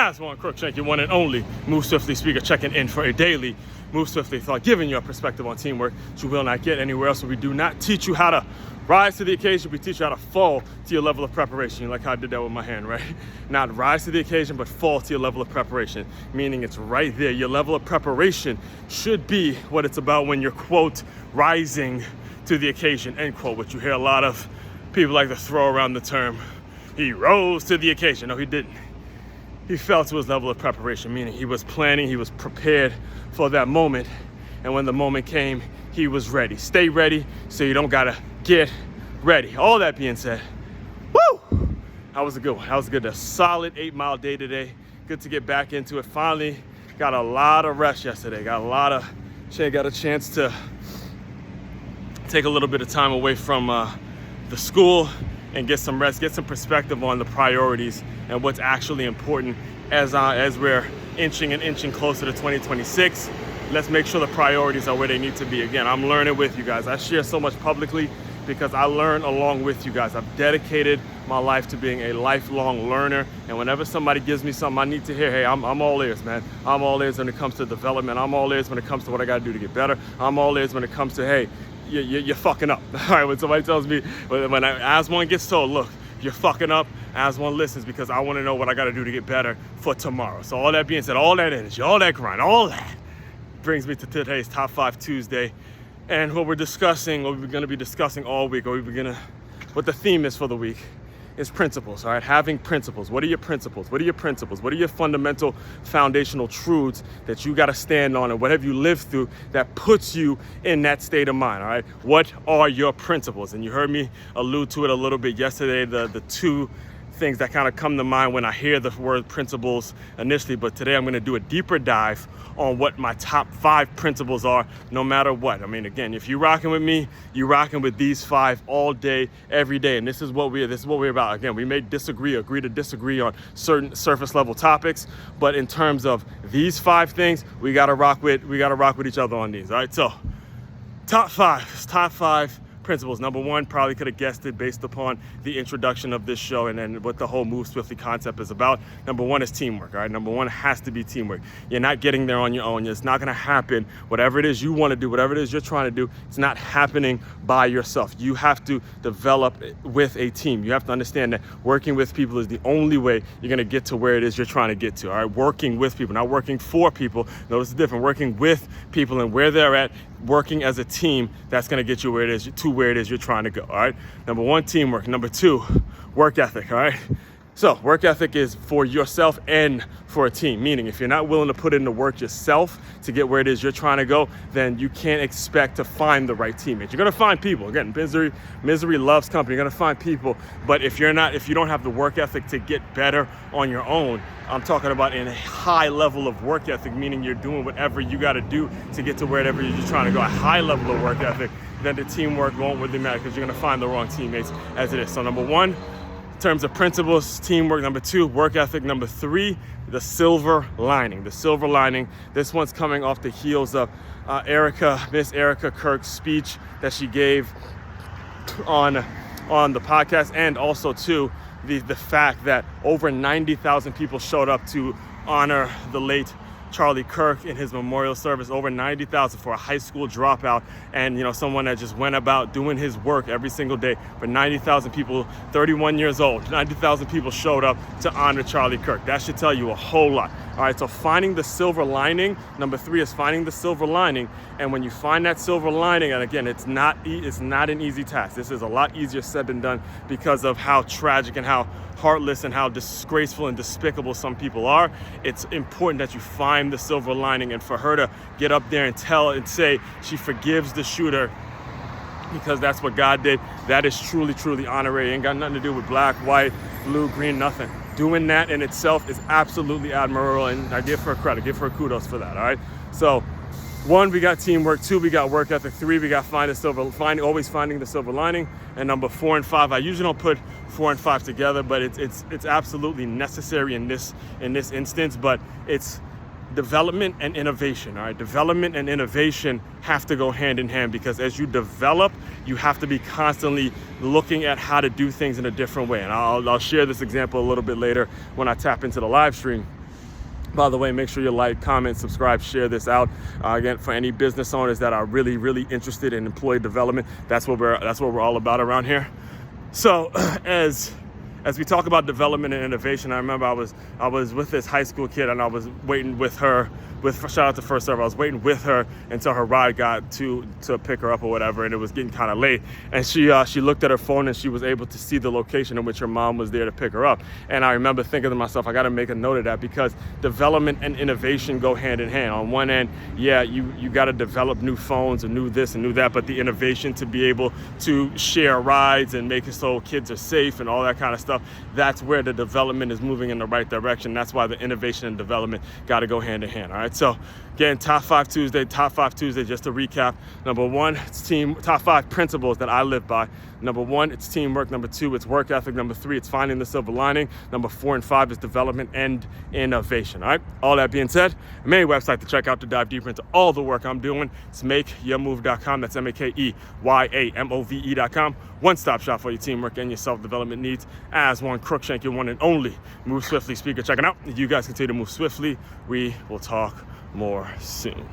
As one Crookshank, your one and only Move Swiftly speaker, checking in for a daily Move Swiftly thought, giving you a perspective on teamwork that you will not get anywhere else. So we do not teach you how to rise to the occasion. We teach you how to fall to your level of preparation. You like how I did that with my hand, right? Not rise to the occasion, but fall to your level of preparation, meaning it's right there. Your level of preparation should be what it's about when you're, quote, rising to the occasion, end quote, which you hear a lot of people like to throw around the term, he rose to the occasion. No, he didn't. He fell to his level of preparation, meaning he was planning, he was prepared for that moment. And when the moment came, he was ready. Stay ready so you don't gotta get ready. All that being said, woo! That was a good one. That was good. A solid 8-mile day today. Good to get back into it. Finally got a lot of rest yesterday. Got a chance to take a little bit of time away from the school and get some rest, get some perspective on the priorities and what's actually important as we're inching closer to 2026. Let's make sure the priorities are where they need to be. Again, I'm learning with you guys. I share so much publicly because I learn along with you guys. I've dedicated my life to being a lifelong learner. And whenever somebody gives me something I need to hear, hey, I'm all ears, man. I'm all ears when it comes to development. I'm all ears when it comes to what I gotta do to get better. I'm all ears when it comes to, hey, you're fucking up. All right, when somebody tells me, as one gets told, look, you're fucking up, as one listens, because I want to know what I got to do to get better for tomorrow. So all that being said, all that energy, all that grind, all that brings me to today's Top 5 Tuesday. And what we're discussing, what we're going to be discussing all week, what the theme is for the week, is principles, all right? Having principles. What are your principles? What are your principles? What are your fundamental foundational truths that you got to stand on, and what have you lived through that puts you in that state of mind, all right? What are your principles? And you heard me allude to it a little bit yesterday, the two things that kind of come to mind when I hear the word principles initially, but today I'm going to do a deeper dive on what my top 5 principles are, no matter what. I mean, again, if you're rocking with me, you're rocking with these 5 all day, every day, and this is what we're about. Again, we may agree to disagree on certain surface level topics, but in terms of these 5 things, we gotta rock with each other on these. All right, so top 5 principles. Number 1, probably could have guessed it based upon the introduction of this show and then what the whole Move Swiftly concept is about. Number 1 is teamwork, all right? Number 1 has to be teamwork. You're not getting there on your own. It's not gonna happen. Whatever it is you wanna do, whatever it is you're trying to do, it's not happening by yourself. You have to develop with a team. You have to understand that working with people is the only way you're gonna get to where it is you're trying to get to, all right? Working with people, not working for people. Notice the difference. Working with people and where they're at, working as a team, that's gonna get you where it is you're trying to go, all right? Number 1, teamwork. Number 2, work ethic, all right? So work ethic is for yourself and for a team, meaning if you're not willing to put in the work yourself to get where it is you're trying to go, then you can't expect to find the right teammates. You're gonna find people. Again, misery loves company. You're gonna find people, but if you don't have the work ethic to get better on your own, I'm talking about in a high level of work ethic, meaning you're doing whatever you gotta do to get to wherever you're trying to go, a high level of work ethic, then the teamwork won't really matter because you're gonna find the wrong teammates as it is. So number 1, in terms of principles, teamwork. Number 2, work ethic. Number 3, the silver lining. The silver lining. This one's coming off the heels of Miss Erica Kirk's speech that she gave on the podcast, and also too the fact that over 90,000 people showed up to honor the late Charlie Kirk in his memorial service. Over 90,000 for a high school dropout, and someone that just went about doing his work every single day. For 90,000 people, 31 years old, 90,000 people showed up to honor Charlie Kirk. That should tell you a whole lot. All right, so finding the silver lining. Number 3 is finding the silver lining, and when you find that silver lining, and again, it's not an easy task. This is a lot easier said than done because of how tragic and how heartless and how disgraceful and despicable some people are. It's important that you find the silver lining, and for her to get up there and say she forgives the shooter because that's what God did, that is truly, truly honorary. It ain't got nothing to do with black, white, blue, green, nothing. Doing that in itself is absolutely admirable, and I give her credit, give her kudos for that, all right? So 1, we got teamwork. 2, we got work ethic. 3, we got always finding the silver lining. And number 4 and 5, I usually don't put 4 and 5 together, but it's absolutely necessary in this instance. But it's development and innovation, all right? Development and innovation have to go hand in hand, because as you develop, you have to be constantly looking at how to do things in a different way. And I'll share this example a little bit later when I tap into the live stream. By the way, make sure you like, comment, subscribe, share this out. Again, for any business owners that are really, really interested in employee development, that's what we're all about around here. So as we talk about development and innovation, I remember I was with this high school kid, and I was waiting with her. Shout out to First Serve. I was waiting with her until her ride got to pick her up or whatever, and it was getting kind of late. And she looked at her phone, and she was able to see the location in which her mom was there to pick her up. And I remember thinking to myself, I got to make a note of that, because development and innovation go hand in hand. On one end, yeah, you got to develop new phones and new this and new that, but the innovation to be able to share rides and make it so kids are safe and all that kind of stuff, that's where the development is moving in the right direction. That's why the innovation and development got to go hand in hand. All right. So again, Top 5 Tuesday, just to recap. Number one, it's top 5 principles that I live by. Number 1, it's teamwork. Number 2, it's work ethic. Number 3, it's finding the silver lining. Number 4 and 5 is development and innovation. All right. All that being said, the main website to check out to dive deeper into all the work I'm doing is makeyourmove.com. That's MakeYamove.com. One-stop shop for your teamwork and your self-development needs. As one Crookshank, your one and only Move Swiftly speaker. Check it out. You guys continue to move swiftly. We will talk more soon.